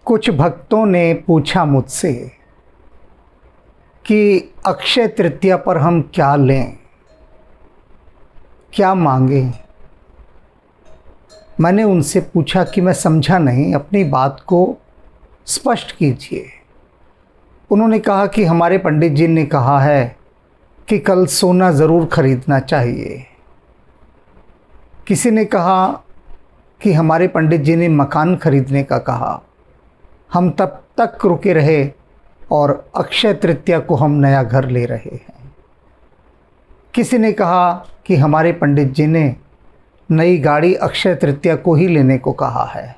कुछ भक्तों ने पूछा मुझसे कि अक्षय तृतीया पर हम क्या लें, क्या मांगें। मैंने उनसे पूछा कि मैं समझा नहीं, अपनी बात को स्पष्ट कीजिए। उन्होंने कहा कि हमारे पंडित जी ने कहा है कि कल सोना ज़रूर खरीदना चाहिए। किसी ने कहा कि हमारे पंडित जी ने मकान खरीदने का कहा। हम तब तक रुके रहे और अक्षय तृतीया को हम नया घर ले रहे हैं। किसी ने कहा कि हमारे पंडित जी ने नई गाड़ी अक्षय तृतीया को ही लेने को कहा है।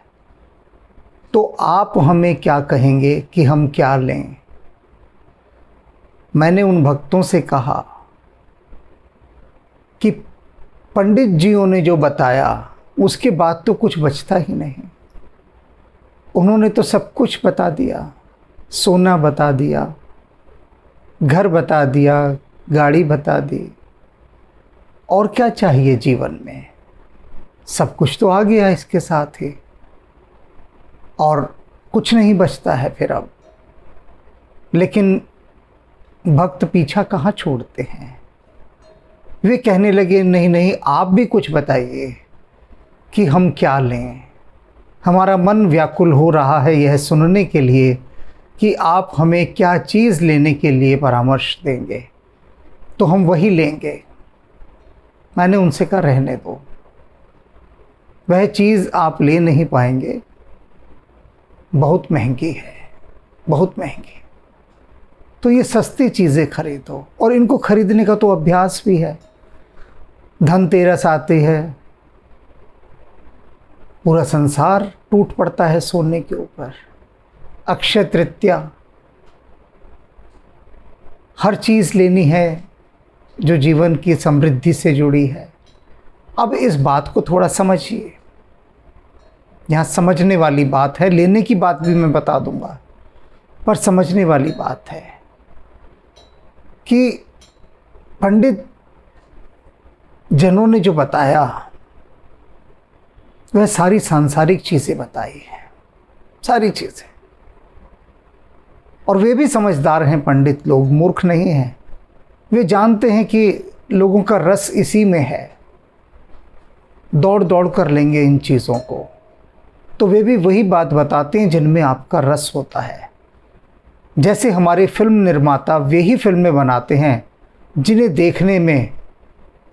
तो आप हमें क्या कहेंगे कि हम क्या लें। मैंने उन भक्तों से कहा कि पंडित जियों ने जो बताया उसके बाद तो कुछ बचता ही नहीं। उन्होंने तो सब कुछ बता दिया, सोना बता दिया, घर बता दिया, गाड़ी बता दी। और क्या चाहिए जीवन में, सब कुछ तो आ गया इसके साथ ही, और कुछ नहीं बचता है फिर अब। लेकिन भक्त पीछा कहाँ छोड़ते हैं। वे कहने लगे नहीं नहीं, आप भी कुछ बताइए कि हम क्या लें। हमारा मन व्याकुल हो रहा है यह सुनने के लिए कि आप हमें क्या चीज़ लेने के लिए परामर्श देंगे, तो हम वही लेंगे। मैंने उनसे कहा रहने दो, वह चीज़ आप ले नहीं पाएंगे, बहुत महंगी है, बहुत महंगी। तो ये सस्ती चीज़ें खरीदो, और इनको खरीदने का तो अभ्यास भी है। धनतेरस आती है, पूरा संसार टूट पड़ता है सोने के ऊपर। अक्षय तृतीया, हर चीज़ लेनी है जो जीवन की समृद्धि से जुड़ी है। अब इस बात को थोड़ा समझिए, यहाँ समझने वाली बात है। लेने की बात भी मैं बता दूंगा, पर समझने वाली बात है कि पंडित जनों ने जो बताया वह सारी सांसारिक चीज़ें बताई हैं, सारी चीज़ें। और वे भी समझदार हैं, पंडित लोग मूर्ख नहीं हैं। वे जानते हैं कि लोगों का रस इसी में है, दौड़ दौड़ कर लेंगे इन चीज़ों को। तो वे भी वही बात बताते हैं जिनमें आपका रस होता है। जैसे हमारे फिल्म निर्माता वे ही फिल्में बनाते हैं जिन्हें देखने में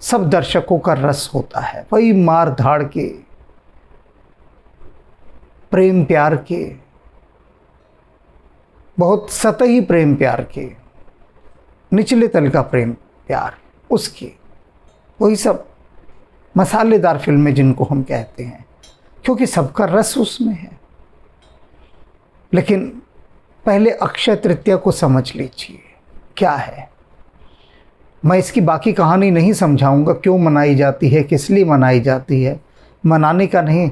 सब दर्शकों का रस होता है। वही मार धाड़ के, प्रेम प्यार के, बहुत सतही प्रेम प्यार के, निचले तल का प्रेम प्यार, उसकी वही सब मसालेदार फिल्में जिनको हम कहते हैं, क्योंकि सबका रस उसमें है। लेकिन पहले अक्षय तृतीया को समझ लीजिए क्या है। मैं इसकी बाकी कहानी नहीं समझाऊंगा, क्यों मनाई जाती है, किस लिए मनाई जाती है, मनाने का नहीं।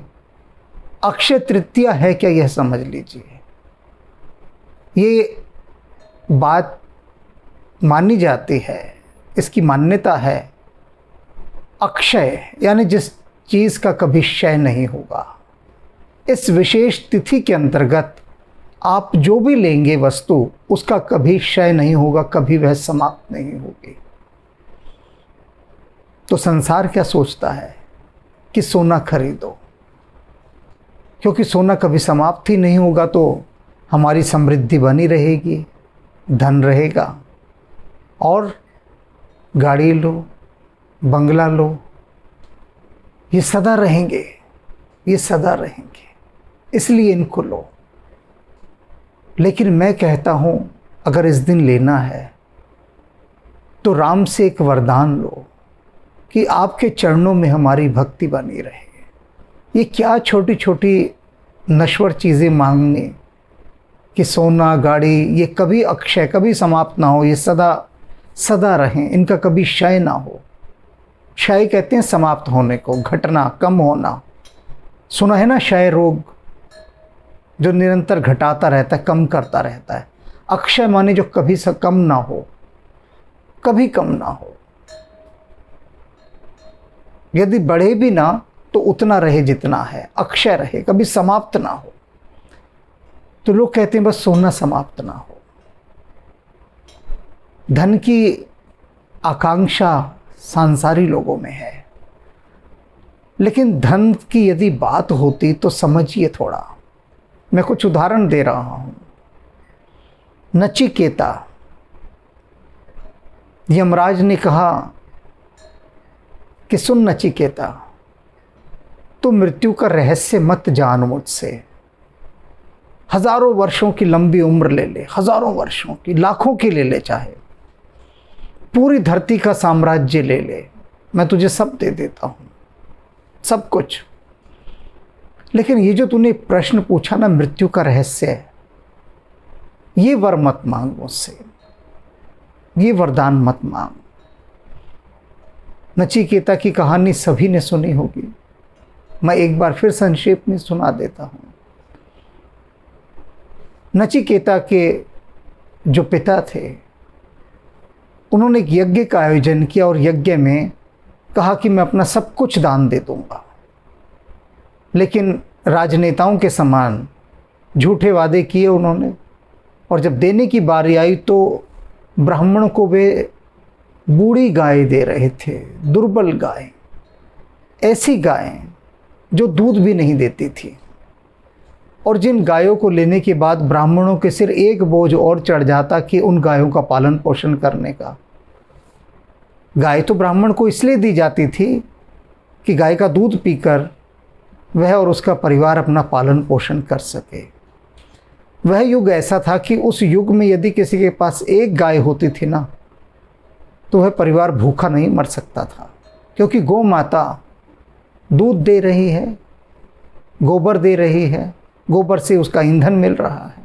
अक्षय तृतीया है क्या यह समझ लीजिए। ये बात मानी जाती है, इसकी मान्यता है। अक्षय यानी जिस चीज़ का कभी क्षय नहीं होगा। इस विशेष तिथि के अंतर्गत आप जो भी लेंगे वस्तु, उसका कभी क्षय नहीं होगा, कभी वह समाप्त नहीं होगी। तो संसार क्या सोचता है कि सोना खरीदो, क्योंकि सोना कभी समाप्त ही नहीं होगा, तो हमारी समृद्धि बनी रहेगी, धन रहेगा। और गाड़ी लो, बंगला लो, ये सदा रहेंगे, ये सदा रहेंगे, इसलिए इनको लो। लेकिन मैं कहता हूँ अगर इस दिन लेना है तो राम से एक वरदान लो कि आपके चरणों में हमारी भक्ति बनी रहे। ये क्या छोटी छोटी नश्वर चीज़ें मांगने कि सोना, गाड़ी, ये कभी अक्षय, कभी समाप्त ना हो, ये सदा सदा रहें, इनका कभी क्षय ना हो। क्षय कहते हैं समाप्त होने को, घटना, कम होना। सुना है ना क्षय रोग, जो निरंतर घटाता रहता है, कम करता रहता है। अक्षय माने जो कभी से कम ना हो, कभी कम ना हो। यदि बढ़े भी ना तो उतना रहे जितना है, अक्षय रहे, कभी समाप्त ना हो। तो लोग कहते हैं बस सोना समाप्त ना हो। धन की आकांक्षा सांसारी लोगों में है, लेकिन धन की यदि बात होती तो समझिए थोड़ा। मैं कुछ उदाहरण दे रहा हूं। नचिकेता, यमराज ने कहा कि सुन नचिकेता, तू मृत्यु का रहस्य मत जान मुझसे। हजारों वर्षों की लंबी उम्र ले ले, हजारों वर्षों की, लाखों की ले ले, चाहे पूरी धरती का साम्राज्य ले ले, मैं तुझे सब दे देता हूं, सब कुछ। लेकिन ये जो तूने प्रश्न पूछा ना, मृत्यु का रहस्य है, ये वर मत मांग मुझसे, ये वरदान मत मांग। नचिकेता की कहानी सभी ने सुनी होगी, मैं एक बार फिर संक्षेप में सुना देता हूं। नचिकेता के जो पिता थे, उन्होंने एक यज्ञ का आयोजन किया और यज्ञ में कहा कि मैं अपना सब कुछ दान दे दूंगा। लेकिन राजनेताओं के समान झूठे वादे किए उन्होंने, और जब देने की बारी आई तो ब्राह्मण को वे बूढ़ी गाय दे रहे थे, दुर्बल गाय, ऐसी गाय जो दूध भी नहीं देती थी, और जिन गायों को लेने के बाद ब्राह्मणों के सिर एक बोझ और चढ़ जाता कि उन गायों का पालन पोषण करने का। गाय तो ब्राह्मण को इसलिए दी जाती थी कि गाय का दूध पीकर वह और उसका परिवार अपना पालन पोषण कर सके। वह युग ऐसा था कि उस युग में यदि किसी के पास एक गाय होती थी ना, तो वह परिवार भूखा नहीं मर सकता था, क्योंकि गौ माता दूध दे रही है, गोबर दे रही है, गोबर से उसका ईंधन मिल रहा है,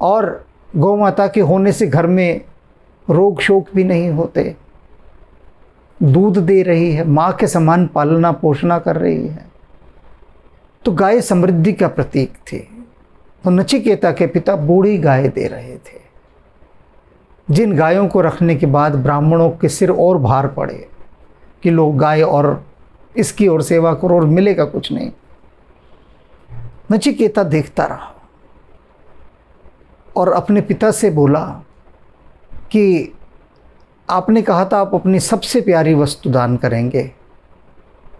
और गौ माता के होने से घर में रोग शोक भी नहीं होते, दूध दे रही है, माँ के समान पालना पोषणा कर रही है। तो गाय समृद्धि का प्रतीक थी। तो नचिकेता के पिता बूढ़ी गाय दे रहे थे, जिन गायों को रखने के बाद ब्राह्मणों के सिर और भार पड़े कि लोग गाय और इसकी और सेवा करो और मिलेगा कुछ नहीं। नचिकेता देखता रहा और अपने पिता से बोला कि आपने कहा था आप अपनी सबसे प्यारी वस्तु दान करेंगे,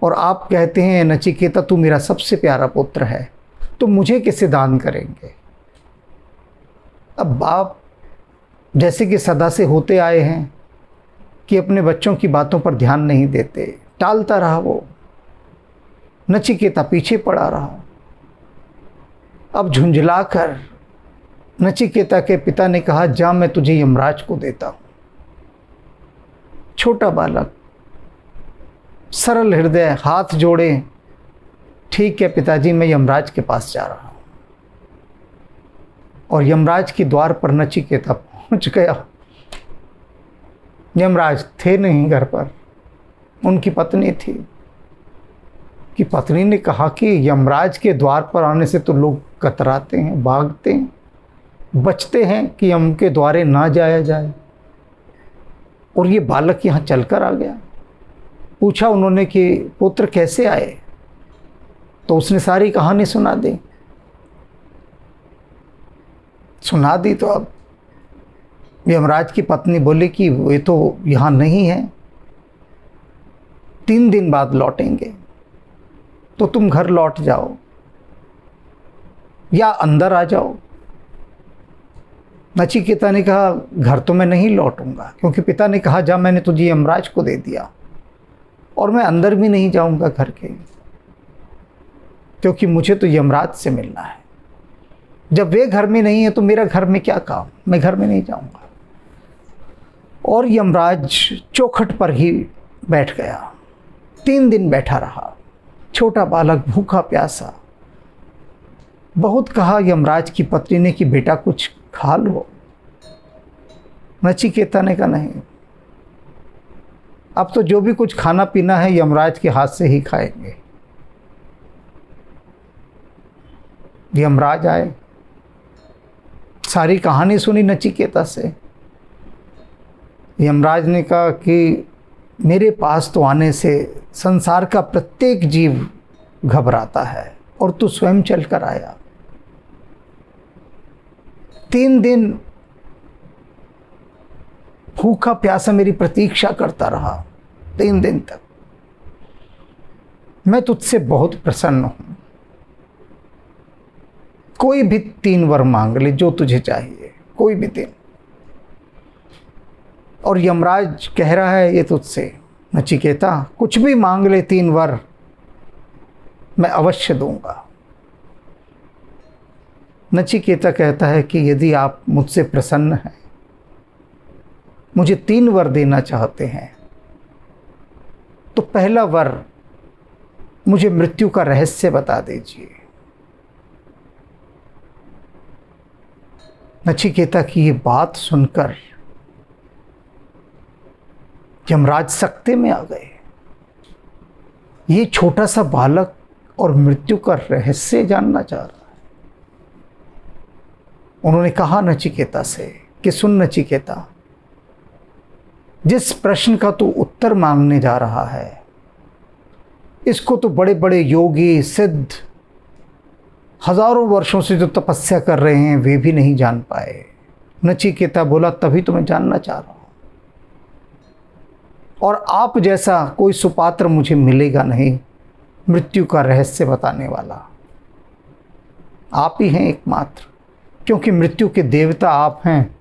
और आप कहते हैं नचिकेता तू मेरा सबसे प्यारा पुत्र है, तो मुझे कैसे दान करेंगे। अब बाप जैसे कि सदा से होते आए हैं कि अपने बच्चों की बातों पर ध्यान नहीं देते, टालता रहा वो। नचिकेता पीछे पड़ा रहा। अब झुंझलाकर नचिकेता के पिता ने कहा, जा मैं तुझे यमराज को देता हूं। छोटा बालक, सरल हृदय, हाथ जोड़े, ठीक है पिताजी, मैं यमराज के पास जा रहा हूं। और यमराज के द्वार पर नचिकेता पहुंच गया। यमराज थे नहीं घर पर, उनकी पत्नी थी। कि पत्नी ने कहा कि यमराज के द्वार पर आने से तो लोग कतराते हैं, भागते हैं, बचते हैं कि यम के द्वारे ना जाया जाए, और ये बालक यहाँ चलकर आ गया। पूछा उन्होंने कि पुत्र कैसे आए, तो उसने सारी कहानी सुना दी। तो अब यमराज की पत्नी बोली कि वे तो यहाँ नहीं है, 3 दिन बाद लौटेंगे, तो तुम घर लौट जाओ या अंदर आ जाओ। नचिकेता ने कहा घर तो मैं नहीं लौटूंगा, क्योंकि पिता ने कहा जा मैंने तुझे यमराज को दे दिया, और मैं अंदर भी नहीं जाऊंगा घर के, क्योंकि मुझे तो यमराज से मिलना है। जब वे घर में नहीं है तो मेरा घर में क्या काम, मैं घर में नहीं जाऊंगा। और यमराज चौखट पर ही बैठ गया। 3 दिन बैठा रहा, छोटा बालक भूखा प्यासा। बहुत कहा यमराज की पत्नी ने कि बेटा कुछ खा लो। नचिकेता ने कहा नहीं, अब तो जो भी कुछ खाना पीना है यमराज के हाथ से ही खाएंगे। यमराज आए, सारी कहानी सुनी नचिकेता से। यमराज ने कहा कि मेरे पास तो आने से संसार का प्रत्येक जीव घबराता है, और तू स्वयं चलकर आया। 3 दिन भूखा प्यासा मेरी प्रतीक्षा करता रहा, 3 दिन तक। मैं तुझसे बहुत प्रसन्न हूं, कोई भी 3 वर मांग ले जो तुझे चाहिए, कोई भी 3। और यमराज कह रहा है ये तुझसे, नचिकेता कुछ भी मांग ले, 3 वर मैं अवश्य दूंगा। नचिकेता कहता है कि यदि आप मुझसे प्रसन्न हैं, मुझे 3 वर देना चाहते हैं, तो पहला वर मुझे मृत्यु का रहस्य बता दीजिए। नचिकेता की ये बात सुनकर यमराज सकते में आ गए। ये छोटा सा बालक और मृत्यु का रहस्य जानना चाह रहा है। उन्होंने कहा नचिकेता से कि सुन नचिकेता, जिस प्रश्न का तू उत्तर मांगने जा रहा है, इसको तो बड़े बड़े योगी सिद्ध हजारों वर्षों से जो तपस्या कर रहे हैं वे भी नहीं जान पाए। नचिकेता बोला तभी तो मैं जानना चाह रहा हूं, और आप जैसा कोई सुपात्र मुझे मिलेगा नहीं मृत्यु का रहस्य बताने वाला। आप ही हैं एकमात्र, क्योंकि मृत्यु के देवता आप हैं,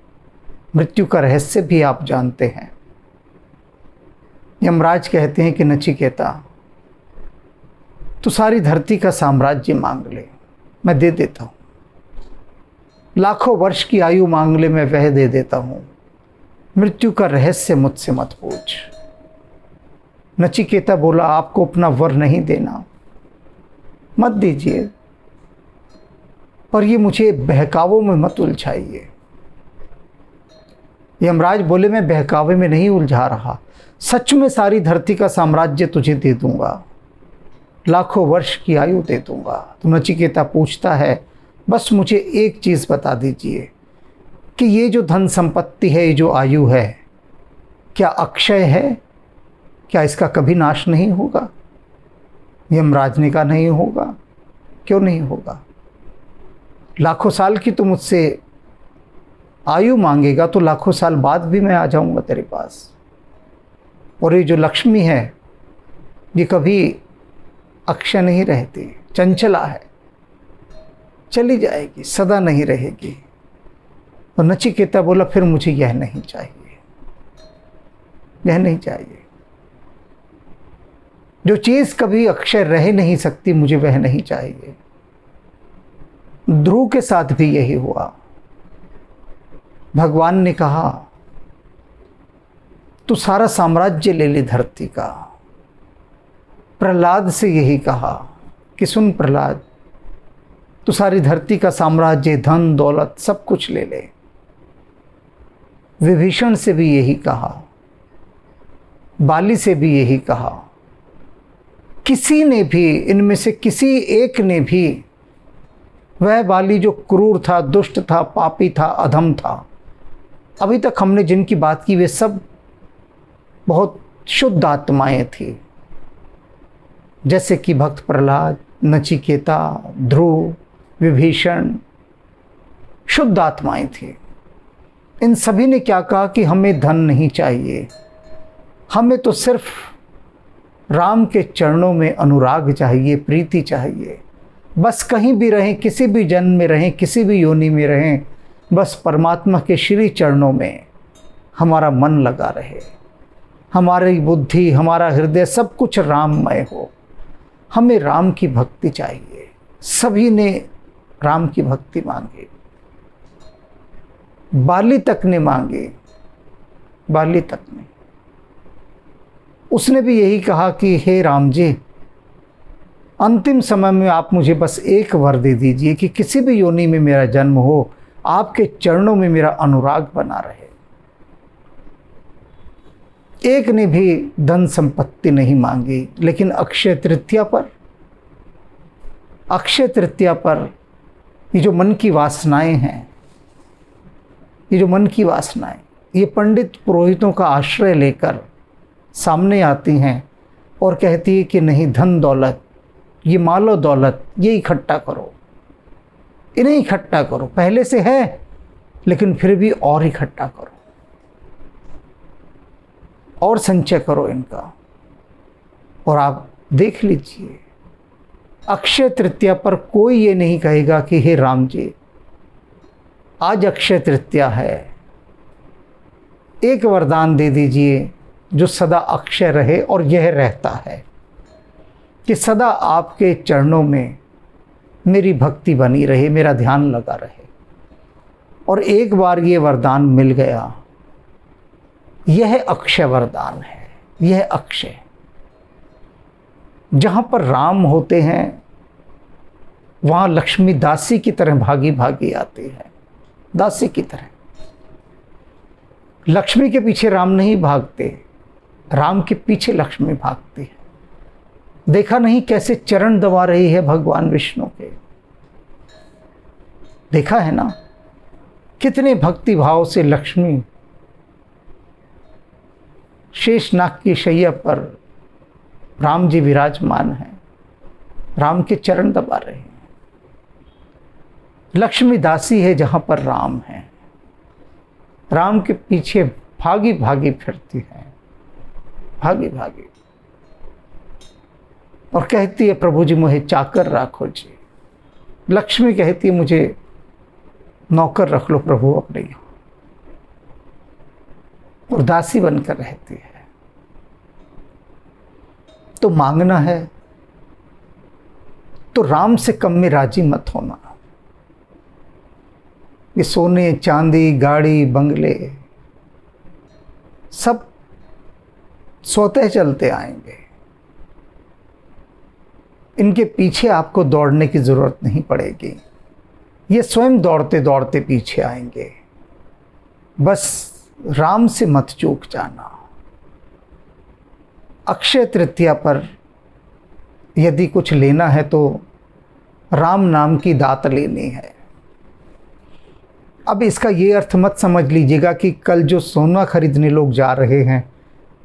मृत्यु का रहस्य भी आप जानते हैं। यमराज कहते हैं कि नचिकेता तू सारी धरती का साम्राज्य मांग ले, मैं दे देता हूं। लाखों वर्ष की आयु मांग ले, मैं वह दे देता हूं। मृत्यु का रहस्य मुझसे मत पूछ। नचिकेता बोला आपको अपना वर नहीं देना, मत दीजिए, पर ये मुझे बहकावों में मत उलझाइए। यमराज बोले मैं बहकावे में नहीं उलझा रहा, सच में सारी धरती का साम्राज्य तुझे दे दूंगा, लाखों वर्ष की आयु दे दूंगा। तो नचिकेता पूछता है बस मुझे एक चीज़ बता दीजिए कि ये जो धन संपत्ति है, ये जो आयु है, क्या अक्षय है? क्या इसका कभी नाश नहीं होगा? यमराज ने कहा नहीं होगा। क्यों नहीं होगा? लाखों साल की तो मुझसे आयु मांगेगा तो लाखों साल बाद भी मैं आ जाऊंगा तेरे पास। और ये जो लक्ष्मी है ये कभी अक्षय नहीं रहती, चंचला है, चली जाएगी, सदा नहीं रहेगी। और नचिकेता बोला फिर मुझे यह नहीं चाहिए, यह नहीं चाहिए। जो चीज़ कभी अक्षय रह नहीं सकती मुझे वह नहीं चाहिए। ध्रुव के साथ भी यही हुआ। भगवान ने कहा तू सारा साम्राज्य ले ले धरती का। प्रहलाद से यही कहा कि सुन प्रहलाद, तू सारी धरती का साम्राज्य, धन दौलत सब कुछ ले ले। विभीषण से भी यही कहा, बाली से भी यही कहा। किसी ने भी, इनमें से किसी एक ने भी, वह बाली जो क्रूर था, दुष्ट था, पापी था, अधम था, अभी तक हमने जिनकी बात की वे सब बहुत शुद्ध आत्माएं थी, जैसे कि भक्त प्रहलाद, नचिकेता, ध्रुव, विभीषण, शुद्ध आत्माएं थी। इन सभी ने क्या कहा कि हमें धन नहीं चाहिए, हमें तो सिर्फ राम के चरणों में अनुराग चाहिए, प्रीति चाहिए। बस कहीं भी रहें, किसी भी जन्म में रहें, किसी भी योनि में रहें, बस परमात्मा के श्री चरणों में हमारा मन लगा रहे, हमारी बुद्धि, हमारा हृदय सब कुछ राममय हो। हमें राम की भक्ति चाहिए। सभी ने राम की भक्ति मांगी, बाली तक ने मांगी, बाली तक ने। उसने भी यही कहा कि हे राम जी, अंतिम समय में आप मुझे बस एक वर दे दीजिए कि किसी भी योनि में मेरा जन्म हो, आपके चरणों में मेरा अनुराग बना रहे। एक ने भी धन संपत्ति नहीं मांगी, लेकिन अक्षय तृतीया पर ये जो मन की वासनाएं हैं, ये जो मन की वासनाएं, ये पंडित पुरोहितों का आश्रय लेकर सामने आती हैं और कहती है कि नहीं, धन दौलत, ये मालो दौलत, ये इकट्ठा करो, इन्हें इकट्ठा करो। पहले से है लेकिन फिर भी और इकट्ठा करो और संचय करो इनका। और आप देख लीजिए, अक्षय तृतीया पर कोई ये नहीं कहेगा कि हे राम जी आज अक्षय तृतीया है, एक वरदान दे दीजिए जो सदा अक्षय रहे। और यह रहता है कि सदा आपके चरणों में मेरी भक्ति बनी रहे, मेरा ध्यान लगा रहे। और एक बार ये वरदान मिल गया, यह अक्षय वरदान है। यह अक्षय, जहाँ पर राम होते हैं वहाँ लक्ष्मी दासी की तरह भागी भागी आती है, दासी की तरह। लक्ष्मी के पीछे राम नहीं भागते, राम के पीछे लक्ष्मी भागती है। देखा नहीं कैसे चरण दबा रही है भगवान विष्णु के? देखा है ना कितने भक्ति भाव से लक्ष्मी शेषनाग की शैया पर राम जी विराजमान हैं, राम के चरण दबा रहे हैं। लक्ष्मी दासी है जहां पर राम है, राम के पीछे भागी भागी फिरती है, भागी भागी, और कहती है प्रभु जी मुझे चाकर राखो जी। लक्ष्मी कहती है मुझे नौकर रख लो प्रभु अपने यहाँ, और दासी बनकर रहती है। तो मांगना है तो राम से कम में राजी मत होना। ये सोने चांदी गाड़ी बंगले सब स्वतः चलते आएंगे, इनके पीछे आपको दौड़ने की जरूरत नहीं पड़ेगी, ये स्वयं दौड़ते दौड़ते पीछे आएंगे। बस राम से मत चूक जाना। अक्षय तृतीया पर यदि कुछ लेना है तो राम नाम की दात लेनी है। अब इसका ये अर्थ मत समझ लीजिएगा कि कल जो सोना खरीदने लोग जा रहे हैं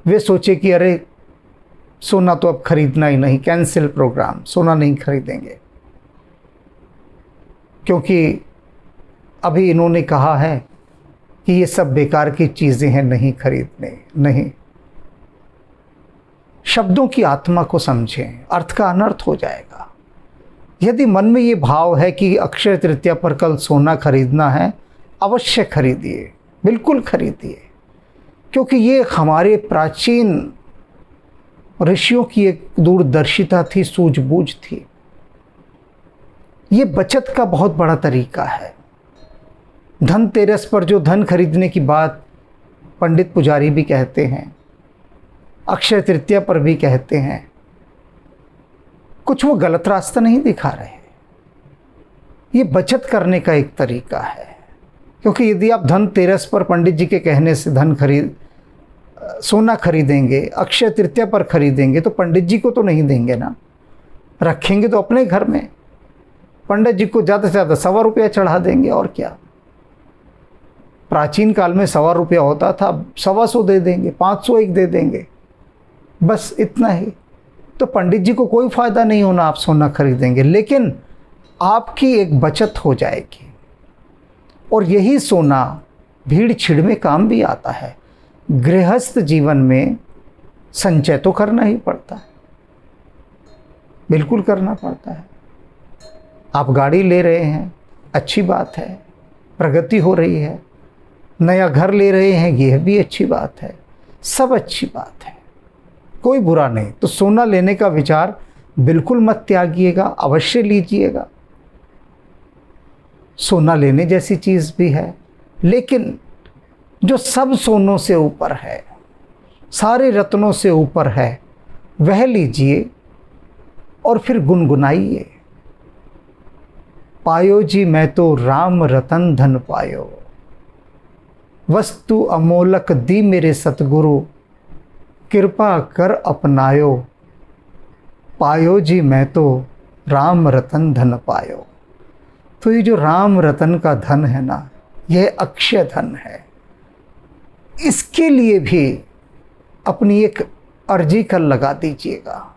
वे सोचे कि अरे सोना तो अब खरीदना ही नहीं, कैंसिल प्रोग्राम, सोना नहीं खरीदेंगे, क्योंकि अभी इन्होंने कहा है कि ये सब बेकार की चीज़ें हैं, नहीं खरीदने। नहीं, शब्दों की आत्मा को समझें, अर्थ का अनर्थ हो जाएगा। यदि मन में ये भाव है कि अक्षय तृतीया पर कल सोना खरीदना है, अवश्य खरीदिए, बिल्कुल खरीदिए, क्योंकि ये हमारे प्राचीन ऋषियों की एक दूरदर्शिता थी, सूझबूझ थी। ये बचत का बहुत बड़ा तरीका है। धनतेरस पर जो धन खरीदने की बात पंडित पुजारी भी कहते हैं, अक्षय तृतीया पर भी कहते हैं, कुछ वो गलत रास्ता नहीं दिखा रहे। ये बचत करने का एक तरीका है, क्योंकि यदि आप धनतेरस पर पंडित जी के कहने से सोना खरीदेंगे, अक्षय तृतीया पर खरीदेंगे, तो पंडित जी को तो नहीं देंगे ना, रखेंगे तो अपने घर में। पंडित जी को ज़्यादा से ज़्यादा ₹100 चढ़ा देंगे, और क्या। प्राचीन काल में ₹100 होता था, 125 दे देंगे, 501 दे देंगे, बस इतना ही। तो पंडित जी को कोई फ़ायदा नहीं होना आप सोना खरीदेंगे, लेकिन आपकी एक बचत हो जाएगी। और यही सोना भीड़ छिड़ में काम भी आता है। गृहस्थ जीवन में संचय तो करना ही पड़ता है, बिल्कुल करना पड़ता है। आप गाड़ी ले रहे हैं, अच्छी बात है, प्रगति हो रही है। नया घर ले रहे हैं, यह भी अच्छी बात है, सब अच्छी बात है, कोई बुरा नहीं। तो सोना लेने का विचार बिल्कुल मत त्यागिएगा, अवश्य लीजिएगा। सोना लेने जैसी चीज़ भी है, लेकिन जो सब सोनों से ऊपर है, सारे रत्नों से ऊपर है, वह लीजिए और फिर गुनगुनाइए। पायो जी मैं तो राम रतन धन पायो, वस्तु अमोलक दी मेरे सतगुरु, कृपा कर अपनायो। पायो जी मैं तो राम रतन धन पायो। तो ये जो राम रतन का धन है ना, यह अक्षय धन है। इसके लिए भी अपनी एक अर्जी कर लगा दीजिएगा।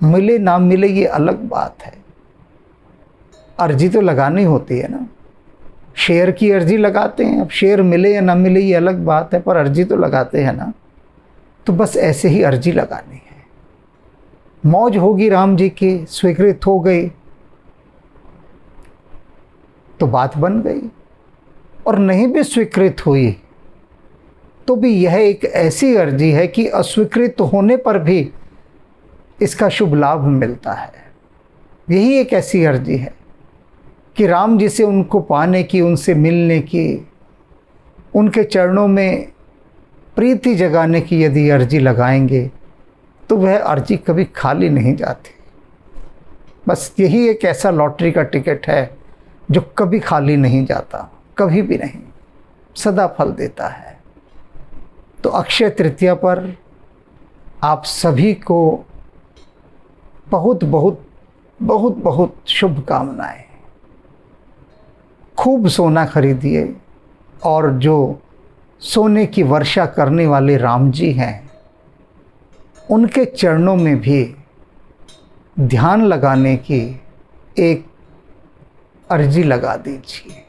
मिले ना मिले ये अलग बात है, अर्जी तो लगानी होती है ना। शेयर की अर्जी लगाते हैं। अब शेयर मिले या ना मिले ये अलग बात है, पर अर्जी तो लगाते हैं ना। तो बस ऐसे ही अर्जी लगानी है। मौज होगी राम जी की, स्वीकृत हो गई तो बात बन गई, और नहीं भी स्वीकृत हुई तो भी यह एक ऐसी अर्जी है कि अस्वीकृत होने पर भी इसका शुभ लाभ मिलता है। यही एक ऐसी अर्जी है कि राम जी से उनको पाने की, उनसे मिलने की, उनके चरणों में प्रीति जगाने की यदि अर्जी लगाएंगे तो वह अर्जी कभी खाली नहीं जाती। बस यही एक ऐसा लॉटरी का टिकट है जो कभी खाली नहीं जाता, कभी भी नहीं, सदा फल देता है। तो अक्षय तृतीया पर आप सभी को बहुत बहुत बहुत बहुत शुभकामनाएं। खूब सोना खरीदिए, और जो सोने की वर्षा करने वाले राम जी हैं उनके चरणों में भी ध्यान लगाने की एक अर्जी लगा दीजिए।